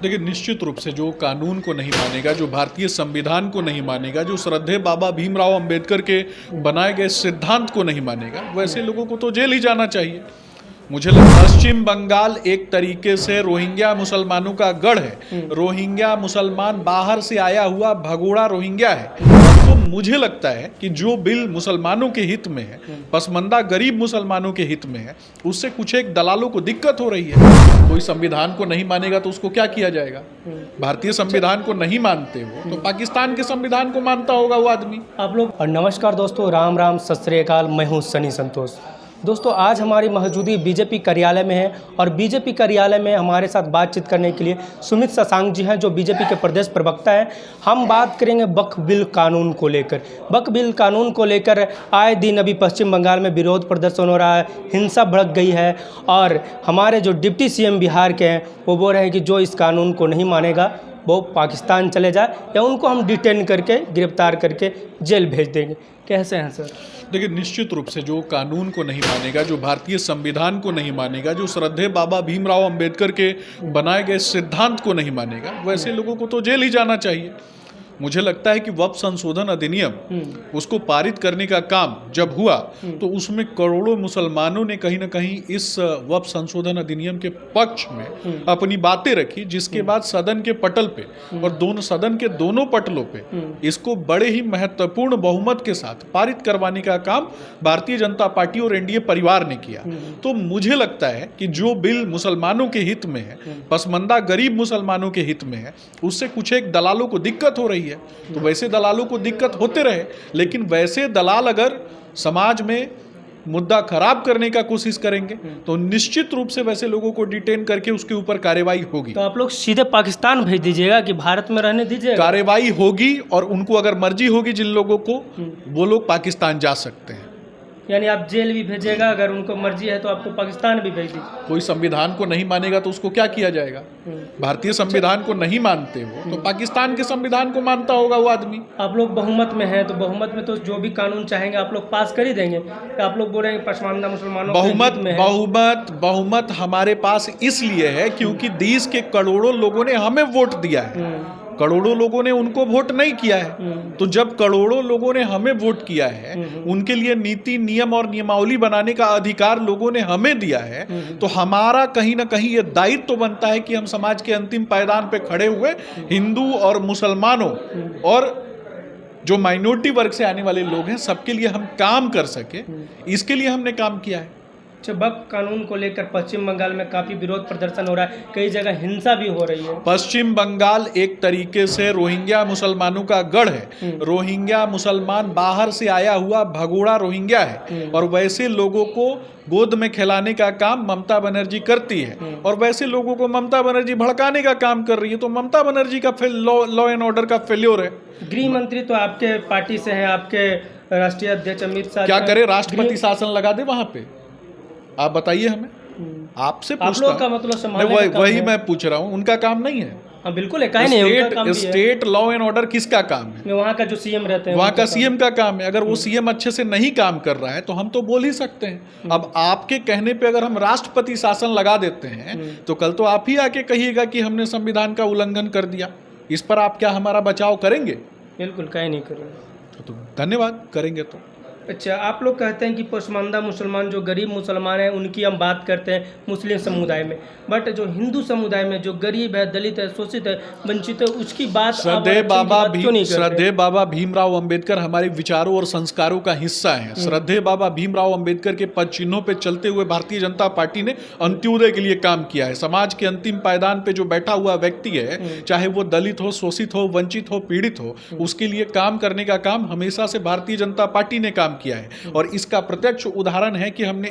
देखिए, निश्चित रूप से जो कानून को नहीं मानेगा, जो भारतीय संविधान को नहीं मानेगा, जो श्रद्धेय बाबा भीमराव अंबेडकर के बनाए गए सिद्धांत को नहीं मानेगा, वैसे लोगों को तो जेल ही जाना चाहिए। मुझे लगता है पश्चिम बंगाल एक तरीके से रोहिंग्या मुसलमानों का गढ़ है। रोहिंग्या मुसलमान बाहर से आया हुआ भगोड़ा रोहिंग्या है। तो मुझे लगता है कि जो बिल मुसलमानों के हित में है, पसमंदा गरीब मुसलमानों के हित में है, उससे कुछ एक दलालों को दिक्कत हो रही है। कोई संविधान को नहीं मानेगा तो उसको क्या किया जाएगा? भारतीय संविधान को नहीं मानते हो तो पाकिस्तान के संविधान को मानता होगा वो आदमी। आप लोग। और नमस्कार दोस्तों, राम राम, सत श्री अकाल। मैं हूं सनी संतोष। दोस्तों, आज हमारी मौजूदगी बीजेपी कार्यालय में है और बीजेपी कार्यालय में हमारे साथ बातचीत करने के लिए सुमित शशांक जी हैं, जो बीजेपी के प्रदेश प्रवक्ता हैं। हम बात करेंगे वक्फ बिल कानून को लेकर। वक्फ बिल कानून को लेकर आए दिन अभी पश्चिम बंगाल में विरोध प्रदर्शन हो रहा है, हिंसा भड़क गई है और हमारे जो डिप्टी सीएम बिहार के हैं वो बोल रहे हैं कि जो इस कानून को नहीं मानेगा वो पाकिस्तान चले जाए या उनको हम डिटेन करके गिरफ्तार करके जेल भेज देंगे। कैसे हैं सर? देखिए, निश्चित रूप से जो कानून को नहीं मानेगा, जो भारतीय संविधान को नहीं मानेगा, जो श्रद्धेय बाबा भीमराव अंबेडकर के बनाए गए सिद्धांत को नहीं मानेगा, वैसे लोगों को तो जेल ही जाना चाहिए। मुझे लगता है कि वक्फ संशोधन अधिनियम उसको पारित करने का काम जब हुआ तो उसमें करोड़ों मुसलमानों ने कहीं ना कहीं इस वक्फ संशोधन अधिनियम के पक्ष में अपनी बातें रखी, जिसके बाद सदन के पटल पे और सदन के दोनों पटलों पे इसको बड़े ही महत्वपूर्ण बहुमत के साथ पारित करवाने का काम भारतीय जनता पार्टी और एनडीए परिवार ने किया। तो मुझे लगता है कि जो बिल मुसलमानों के हित में है, पसमंदा गरीब मुसलमानों के हित में है, उससे कुछ एक दलालों को दिक्कत हो रही है। तो वैसे दलालों को दिक्कत होते रहे, लेकिन वैसे दलाल अगर समाज में मुद्दा खराब करने का कोशिश करेंगे तो निश्चित रूप से वैसे लोगों को डिटेन करके उसके ऊपर कार्रवाई होगी। तो आप लोग सीधे पाकिस्तान भेज दीजिएगा कि भारत में रहने दीजिएगा? कार्रवाई होगी और उनको अगर मर्जी होगी जिन लोगों को, वो लोग पाकिस्तान जा सकते हैं। यानी आप जेल भी भेजिएगा, अगर उनको मर्जी है तो आपको पाकिस्तान भी भेज दीजिए। कोई संविधान को नहीं मानेगा तो उसको क्या किया जाएगा? भारतीय संविधान को नहीं मानते हो तो पाकिस्तान के संविधान को मानता होगा वो आदमी। आप लोग बहुमत में हैं तो बहुमत में तो जो भी कानून चाहेंगे आप लोग पास कर ही देंगे। आप लोग बोल रहे हैं पसमानदा मुसलमानों बहुमत हमारे पास इसलिए है क्योंकि देश के करोड़ों लोगों ने हमें वोट दिया है, करोड़ों लोगों ने उनको वोट नहीं किया है। तो जब करोड़ों लोगों ने हमें वोट किया है, उनके लिए नीति नियम और नियमावली बनाने का अधिकार लोगों ने हमें दिया है, तो हमारा कहीं ना कहीं ये दायित्व तो बनता है कि हम समाज के अंतिम पायदान पे खड़े हुए हिंदू और मुसलमानों और जो माइनॉरिटी वर्ग से आने वाले लोग हैं सबके लिए हम काम कर सके, इसके लिए हमने काम किया है। वक्फ कानून को लेकर पश्चिम बंगाल में काफी विरोध प्रदर्शन हो रहा है, कई जगह हिंसा भी हो रही है। पश्चिम बंगाल एक तरीके से रोहिंग्या मुसलमानों का गढ़ है। रोहिंग्या मुसलमान बाहर से आया हुआ भगोड़ा रोहिंग्या है और वैसे लोगों को गोद में खिलाने का काम ममता बनर्जी करती है और वैसे लोगों को ममता बनर्जी भड़काने का काम कर रही है। तो ममता बनर्जी का लॉ एंड ऑर्डर का फेल्योर है। गृह मंत्री तो आपके पार्टी से हैं, आपके राष्ट्रीय अध्यक्ष अमित शाह। क्या करे? राष्ट्रपति शासन लगा दे वहां पे? आप बताइए हमें, आपसे पूछता का मतलब वही मैं पूछ रहा हूँ। उनका काम नहीं है? हाँ बिल्कुल है, काहे नहीं। स्टेट लॉ एंड ऑर्डर किसका काम है? वहाँ का जो सीएम रहते हैं वहाँ का सीएम का काम है। अगर वो सीएम अच्छे से नहीं काम कर रहा है तो हम तो बोल ही सकते हैं। अब आपके कहने पे अगर हम राष्ट्रपति शासन लगा देते हैं तो कल तो आप ही आके कहिएगा कि हमने संविधान का उल्लंघन कर दिया। इस पर आप क्या हमारा बचाव करेंगे? बिल्कुल, काहे नहीं करेंगे। तो धन्यवाद, करेंगे तो। अच्छा, आप लोग कहते हैं कि पसमानदा मुसलमान जो गरीब मुसलमान हैं उनकी हम बात करते हैं मुस्लिम समुदाय में, बट जो हिंदू समुदाय में जो गरीब है, दलित है, शोषित है, वंचित है, उसकी बात श्रद्धेय बाबा भीमराव अंबेडकर हमारे विचारों और संस्कारों का हिस्सा है। श्रद्धेय बाबा भीमराव अंबेडकर के पद चिन्हों पे चलते हुए भारतीय जनता पार्टी ने अंत्योदय के लिए काम किया है। समाज के अंतिम पायदान पे जो बैठा हुआ व्यक्ति है, चाहे वो दलित हो, शोषित हो, वंचित हो, पीड़ित हो, उसके लिए काम करने का काम हमेशा से भारतीय जनता पार्टी ने काम किया है। और इसका प्रत्यक्ष उदाहरण है कि हमने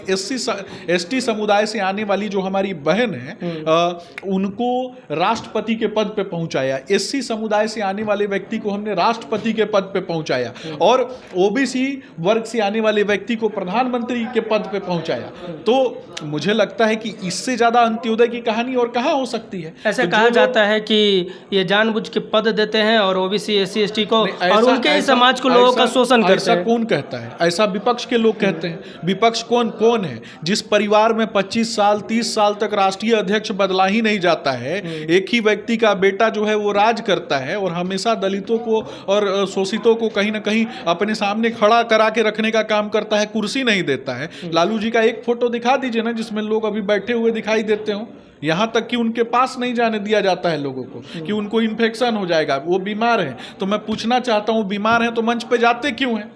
एसटी समुदाय से आने वाली जो हमारी बहन है उनको राष्ट्रपति के पद पे पहुंचाया। एससी समुदाय से आने वाले व्यक्ति को हमने राष्ट्रपति के पद पे पहुंचाया और ओबीसी वर्ग से आने वाले व्यक्ति को प्रधानमंत्री के पद पे पहुंचाया। तो मुझे लगता है कि इससे ज्यादा अंत्योदय की कहानी और कहाँ हो सकती है। ऐसा तो कहा जाता है कि ये जानबूझ के पद देते हैं और ओबीसी एससी एसटी को और उनके ही समाज को लोगों का शोषण करते हैं। ऐसा कौन कहता है? ऐसा विपक्ष के लोग कहते हैं। विपक्ष कौन कौन है? जिस परिवार में 25 साल 30 साल तक राष्ट्रीय अध्यक्ष बदला ही नहीं जाता है, एक ही व्यक्ति का बेटा जो है वो राज करता है और हमेशा दलितों को और शोषितों को कहीं ना कहीं अपने सामने खड़ा करा के रखने का काम करता है, कुर्सी नहीं देता है। लालू जी का एक फोटो दिखा दीजिए ना जिसमें लोग अभी बैठे हुए दिखाई देते हो। यहाँ तक कि उनके पास नहीं जाने दिया जाता है लोगों को कि उनको इन्फेक्शन हो जाएगा, वो बीमार है। तो मैं पूछना चाहता हूँ, बीमार है तो मंच पे जाते क्यों हैं?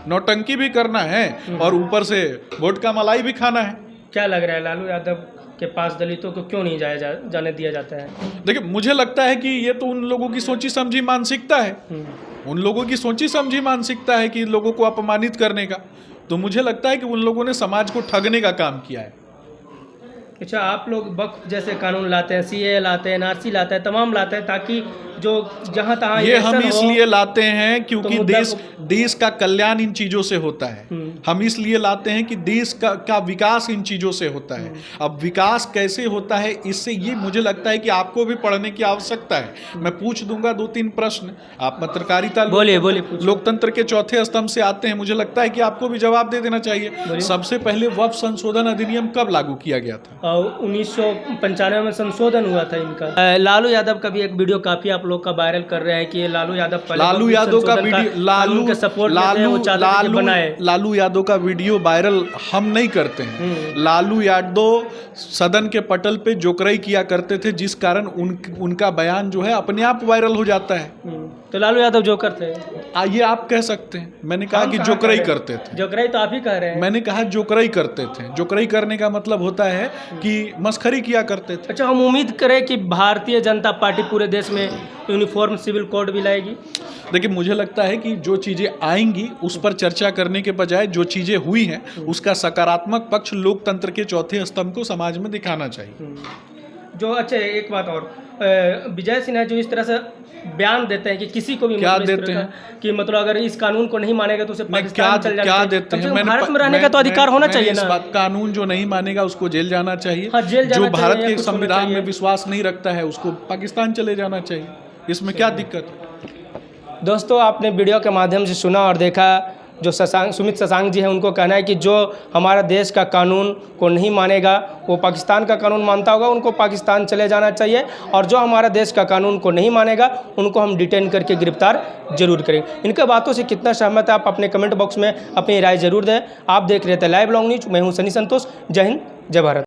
नौटंकी भी करना है और ऊपर से वोट का मलाई भी खाना है। क्या लग रहा है लालू यादव के पास दलितों को क्यों नहीं जाने दिया जाता है? देखिए, मुझे लगता है कि ये तो उन लोगों की सोची समझी मानसिकता है। उन लोगों की सोची समझी मानसिकता है कि लोगों को अपमानित करने का। तो मुझे लगता है कि उन लोगों ने समाज को ठगने का काम किया है। अच्छा, आप लोग वक्फ जैसे कानून लाते हैं, सीए लाते हैं, एनआरसी लाते हैं, तमाम लाते हैं ताकि जो जहाँ तहाँ ये हम इसलिए लाते हैं क्योंकि तो देश का कल्याण इन चीज़ों से होता है। हम इसलिए लाते हैं कि देश का विकास इन चीज़ों से होता है। अब विकास कैसे होता है, इससे ये मुझे लगता है कि आपको भी पढ़ने की आवश्यकता है। मैं पूछ दूंगा 2-3 प्रश्न। आप पत्रकारिता बोलिए लोकतंत्र के चौथे स्तंभ से आते हैं, मुझे लगता है कि आपको भी जवाब दे देना चाहिए। सबसे पहले वक्फ संशोधन अधिनियम कब लागू किया गया था? 1995 में संशोधन हुआ था इनका। लालू यादव का भी एक वीडियो काफी आप लोग का वायरल कर रहे हैं कि लालू यादव का वीडियो लालू के सपोर्ट लालू यादव का वीडियो वायरल हम नहीं करते हैं। लालू यादव सदन के पटल पे जोकराई किया करते थे, जिस कारण उनका बयान जो है अपने आप वायरल हो जाता है। तो लालू यादव जोकर थे? ये आप कह सकते हैं। मैंने कहा कि जोकराई करते थे। जोकराई तो आप ही कह रहे हैं। मैंने कहा जोकराई करते थे। जोकराई करने का मतलब होता है कि मस्खरी किया करते थे। अच्छा, हम उम्मीद करें कि भारतीय जनता पार्टी पूरे देश में यूनिफॉर्म सिविल कोड भी लाएगी। देखिए, मुझे लगता है कि जो चीज़ें आएंगी उस पर चर्चा करने के बजाय जो चीज़ें हुई हैं उसका सकारात्मक पक्ष लोकतंत्र के चौथे स्तंभ को समाज में दिखाना चाहिए। जो अच्छा, एक बात और, विजय सिन्हा जो इस तरह से बयान देते हैं कि किसी को भी क्या देते हैं कि मतलब अगर इस कानून को नहीं मानेगा तो उसे पाकिस्तान चल जाना क्या देते हैं? भारत में रहने का तो अधिकार होना चाहिए ना। कानून जो नहीं मानेगा उसको जेल जाना चाहिए। जेल जाना जो भारत के संविधान में विश्वास नहीं रखता है उसको पाकिस्तान चले जाना चाहिए। इसमें क्या दिक्कत है? दोस्तों, आपने वीडियो के माध्यम से सुना और देखा जो सुमित शशांक जी हैं, उनको कहना है कि जो हमारा देश का कानून को नहीं मानेगा वो पाकिस्तान का कानून मानता होगा, उनको पाकिस्तान चले जाना चाहिए। और जो हमारा देश का कानून को नहीं मानेगा उनको हम डिटेन करके गिरफ्तार जरूर करेंगे। इनके बातों से कितना सहमत है आप अपने कमेंट बॉक्स में अपनी राय जरूर दें। आप देख रहे थे लाइव लॉन्ग न्यूज। मैं हूँ सनी संतोष। जय हिंद, जय भारत।